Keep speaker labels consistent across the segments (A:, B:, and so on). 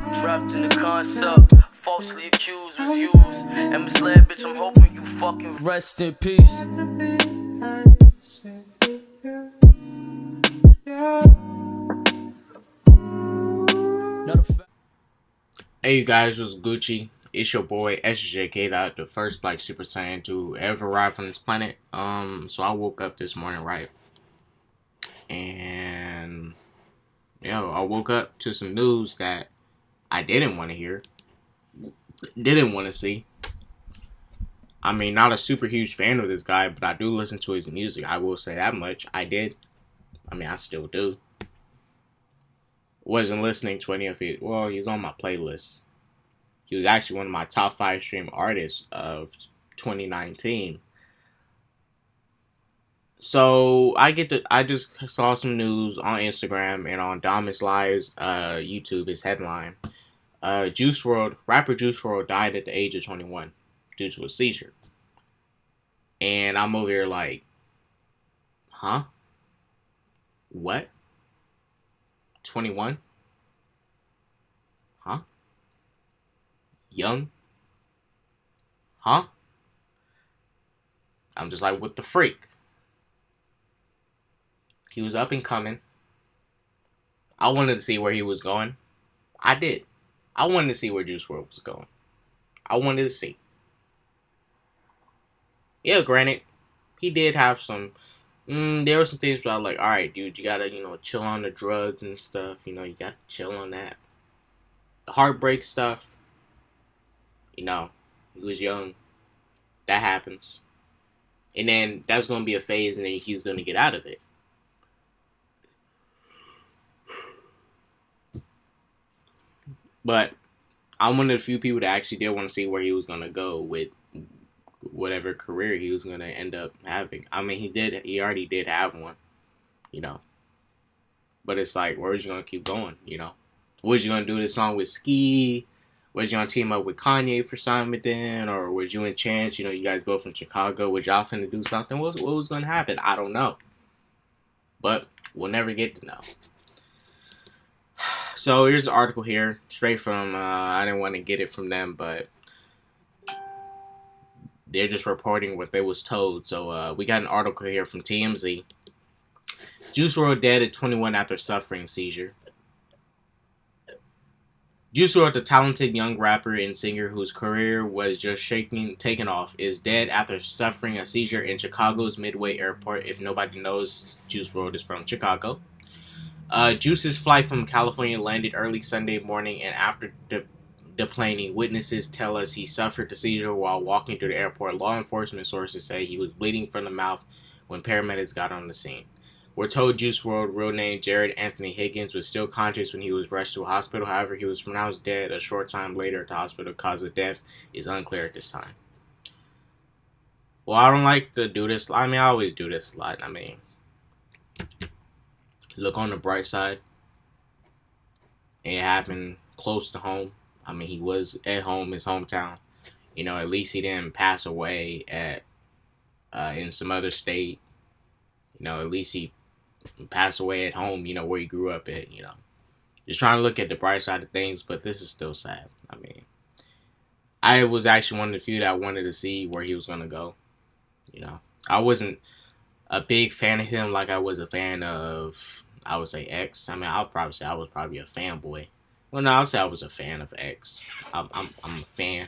A: Trapped in the concept, falsely accused was used and misled, bitch. I'm hoping you fucking rest in peace.
B: Hey you guys, what's Gucci? It's your boy SJK, the first Black Super Saiyan to ever arrive on this planet. So I woke up this morning, right? And I woke up to some news that I didn't want to hear, didn't want to see. I mean, not a super huge fan of this guy, but I do listen to his music. I will say that much. I did. I mean, I still do. Wasn't listening to any of it. Well, he's on my playlist. He was actually one of my top 5 stream artists of 2019. So I just saw some news on Instagram and on Damas Live's YouTube. His headline: rapper Juice WRLD died at the age of 21 due to a seizure. And I'm over here like, huh? What? 21? Huh? Young? Huh? I'm just like, what the freak? He was up and coming. I wanted to see where he was going. I did. I wanted to see where Juice WRLD was going. I wanted to see. Yeah, granted, he did have some. There were some things where I was like, all right, dude, you gotta, chill on the drugs and stuff. You gotta chill on that. The heartbreak stuff. He was young. That happens. And then that's gonna be a phase, and then he's gonna get out of it. But I'm one of the few people that actually did want to see where he was gonna go with whatever career he was gonna end up having. I mean, he already did have one, But it's like, where's you gonna keep going, Was you gonna do this song with Ski? Was you gonna team up with Kanye for something then? Or was you and Chance, you guys both from Chicago, was y'all finna do something? What was gonna happen? I don't know. But we'll never get to know. So here's the article here, straight from, I didn't want to get it from them, but they're just reporting what they was told. So we got an article here from TMZ. Juice WRLD dead at 21 after suffering seizure. Juice WRLD, the talented young rapper and singer whose career was just taking off, is dead after suffering a seizure in Chicago's Midway Airport. If nobody knows, Juice WRLD is from Chicago. Juice's flight from California landed early Sunday morning, and after deplaning, witnesses tell us he suffered a seizure while walking through the airport. Law enforcement sources say he was bleeding from the mouth when paramedics got on the scene. We're told Juice WRLD, real name Jared Anthony Higgins, was still conscious when he was rushed to a hospital. However, he was pronounced dead a short time later at the hospital. Cause of death is unclear at this time. Well, I don't like to do this. I mean, I always do this a lot. I mean, look on the bright side. It happened close to home. I mean, he was at home, his hometown. At least he didn't pass away in some other state. At least he passed away at home, where he grew up at, Just trying to look at the bright side of things, but this is still sad. I mean, I was actually one of the few that wanted to see where he was going to go. I wasn't a big fan of him like I was a fan of, I would say, X. I mean, I'll probably say I was probably a fanboy. Well, no, I'll say I was a fan of X. I'm a fan.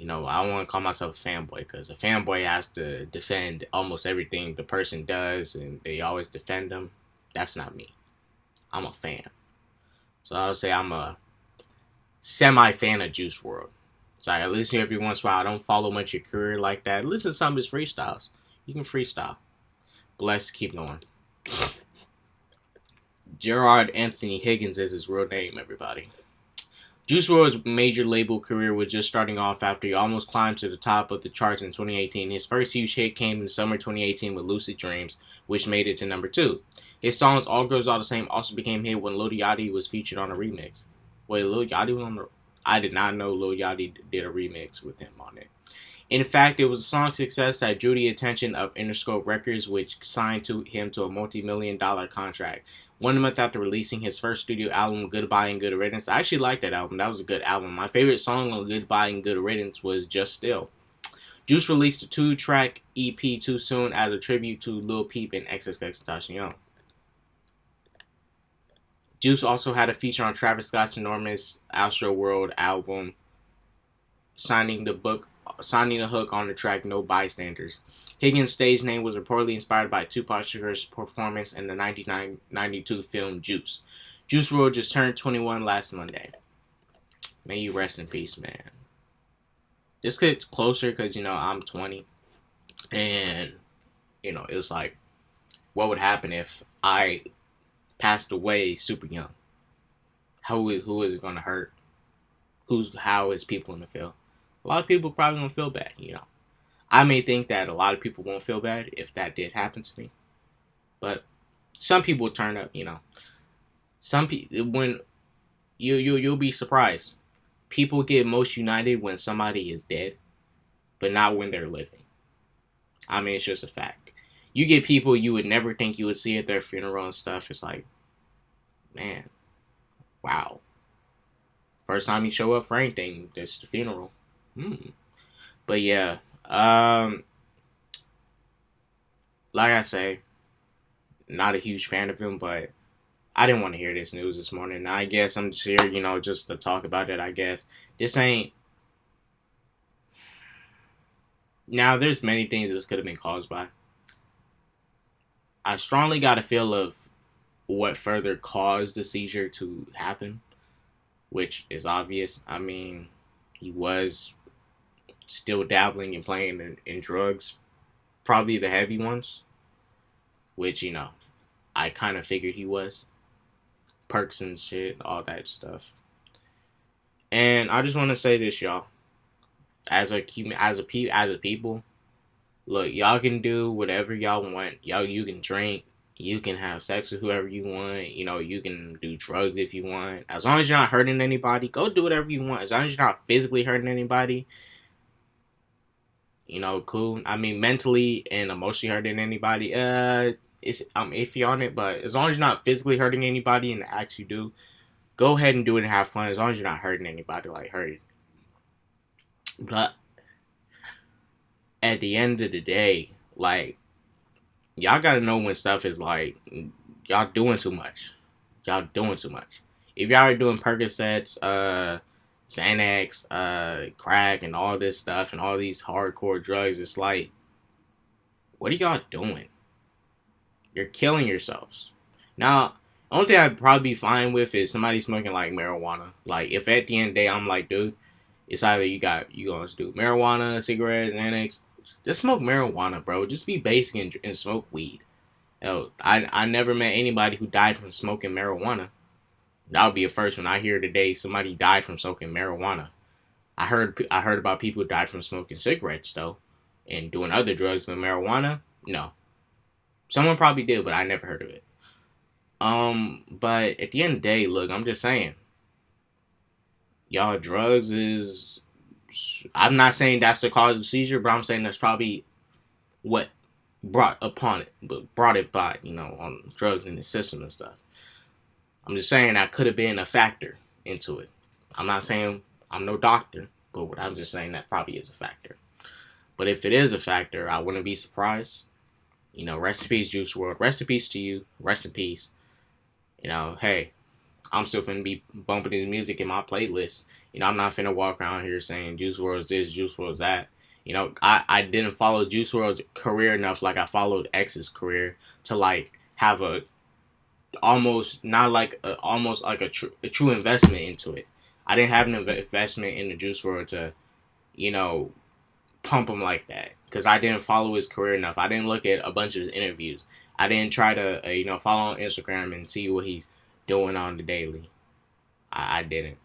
B: I don't want to call myself a fanboy because a fanboy has to defend almost everything the person does, and they always defend them. That's not me. I'm a fan. So I would say I'm a semi-fan of Juice WRLD. So I listen to every once in a while. I don't follow much of your career like that. Listen to some of his freestyles. You can freestyle. But let's keep going. Jared Anthony Higgins is his real name, everybody. Juice WRLD's major label career was just starting off after he almost climbed to the top of the charts in 2018. His first huge hit came in summer 2018 with Lucid Dreams, which made it to number 2. His songs All Girls All the Same also became a hit when Lil Yachty was featured on a remix. Wait, Lil Yachty was on the... I did not know Lil Yachty did a remix with him on it. In fact, it was a song success that drew the attention of Interscope Records, which signed him to a multi-million-dollar contract 1 month after releasing his first studio album, Goodbye and Good Riddance. I actually liked that album. That was a good album. My favorite song on Goodbye and Good Riddance was Just Still. Juice released a 2-track EP Too Soon as a tribute to Lil Peep and XXXTentacion. Juice also had a feature on Travis Scott's enormous WRLD album, signing the hook on the track No Bystanders. Higgins' stage name was reportedly inspired by Tupac Shakur's performance in the 1992 film Juice. Juice WRLD just turned 21 last Monday. May you rest in peace, man. This gets closer because, I'm 20. And, it was like, what would happen if I passed away super young? Who is it going to hurt? How is people going to feel? A lot of people probably going to feel bad, I may think that a lot of people won't feel bad if that did happen to me. But some people turn up, Some people, when you'll be surprised. People get most united when somebody is dead, but not when they're living. I mean, it's just a fact. You get people you would never think you would see at their funeral and stuff. It's like, man, wow. First time you show up for anything, it's the funeral. But yeah, like I say, not a huge fan of him, but I didn't want to hear this news this morning. I guess I'm just here, just to talk about it, I guess. This ain't... Now, there's many things this could have been caused by. I strongly got a feel of what further caused the seizure to happen, which is obvious. I mean, he was still dabbling and playing in drugs, probably the heavy ones, which, I kind of figured he was. Perks and shit, all that stuff. And I just want to say this, y'all. As a people, look, y'all can do whatever y'all want. You can drink, you can have sex with whoever you want. You can do drugs if you want. As long as you're not hurting anybody, go do whatever you want. As long as you're not physically hurting anybody, cool. I mean, mentally and emotionally hurting anybody, I'm iffy on it, but as long as you're not physically hurting anybody and the acts you do, go ahead and do it and have fun, as long as you're not hurting anybody, hurting. But at the end of the day, y'all gotta know when stuff is y'all doing too much. Y'all doing too much. If y'all are doing Percocets, Xanax, crack, and all this stuff, and all these hardcore drugs, it's like, what are y'all doing? You're killing yourselves. Now, the only thing I'd probably be fine with is somebody smoking marijuana. If at the end of the day I'm like, dude, it's either you gonna do marijuana, cigarettes, Xanax. Just smoke marijuana, bro. Just be basic and smoke weed. I never met anybody who died from smoking marijuana. That would be a first when I hear today somebody died from smoking marijuana. I heard about people who died from smoking cigarettes though, and doing other drugs, but marijuana, no. Someone probably did, but I never heard of it. But at the end of the day, look, I'm just saying, y'all, drugs is... I'm not saying that's the cause of the seizure, but I'm saying that's probably what brought it by, on drugs in the system and stuff. I'm just saying that could have been a factor into it. I'm not saying I'm no doctor, but I'm just saying that probably is a factor. But if it is a factor, I wouldn't be surprised. Rest in peace, Juice WRLD. Rest in peace to you. Rest in peace. Hey, I'm still finna be bumping his music in my playlist. I'm not finna walk around here saying Juice WRLD's this, Juice WRLD's that. I didn't follow Juice WRLD's career enough like I followed X's career to have a almost a true investment into it. I didn't have an investment in the Juice WRLD to, pump him like that. Because I didn't follow his career enough. I didn't look at a bunch of his interviews. I didn't try to, follow on Instagram and see what he's doing on the daily. I didn't.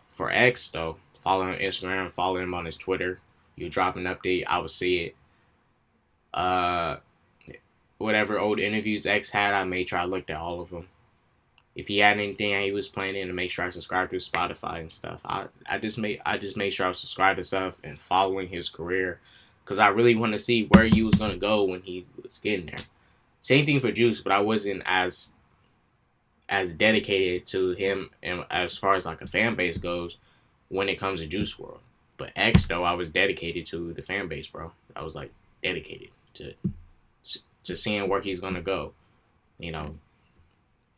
B: For X, though, follow him on Instagram, follow him on his Twitter. You drop an update, I would see it. Whatever old interviews X had, I made sure I looked at all of them. If he had anything he was playing in, to make sure I subscribed to his Spotify and stuff. I just made sure I was subscribed to stuff and following his career. Because I really want to see where he was going to go when he was getting there. Same thing for Juice, but I wasn't as as dedicated to him and as far as like a fan base goes when it comes to Juice WRLD. But X though, I was dedicated to the fan base, bro. I was like dedicated to seeing where he's gonna go. You know,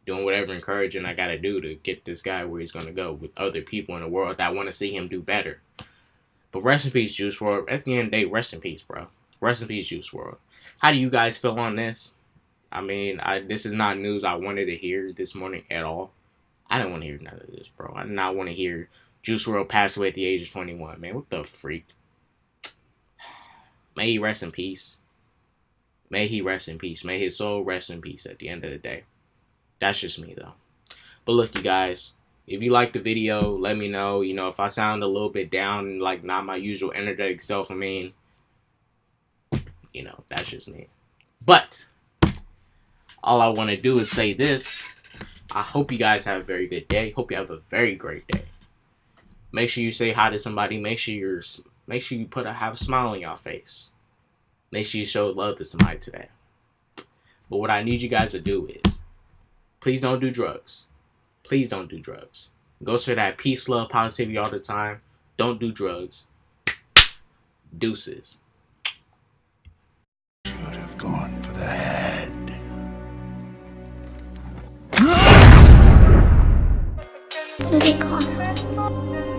B: doing whatever encouraging I gotta do to get this guy where he's gonna go with other people in the world that want to see him do better. But rest in peace, Juice WRLD. At the end of the day, rest in peace, bro. Rest in peace, Juice WRLD. How do you guys feel on this? I mean, this is not news I wanted to hear this morning at all. I didn't want to hear none of this, bro. I did not want to hear Juice WRLD passed away at the age of 21, man. What the freak? May he rest in peace. May he rest in peace. May his soul rest in peace at the end of the day. That's just me, though. But look, you guys, if you like the video, let me know. You know, if I sound a little bit down and like not my usual energetic self, I mean, you know, that's just me. But all I want to do is say this. I hope you guys have a very good day. Hope you have a very great day. Make sure you say hi to somebody. Make sure you have a smile on your face. Make sure you show love to somebody today. But what I need you guys to do is, please don't do drugs. Please don't do drugs. Go for that peace, love, positivity all the time. Don't do drugs. Deuces.
C: Should have gone for the head.
D: What did it cost?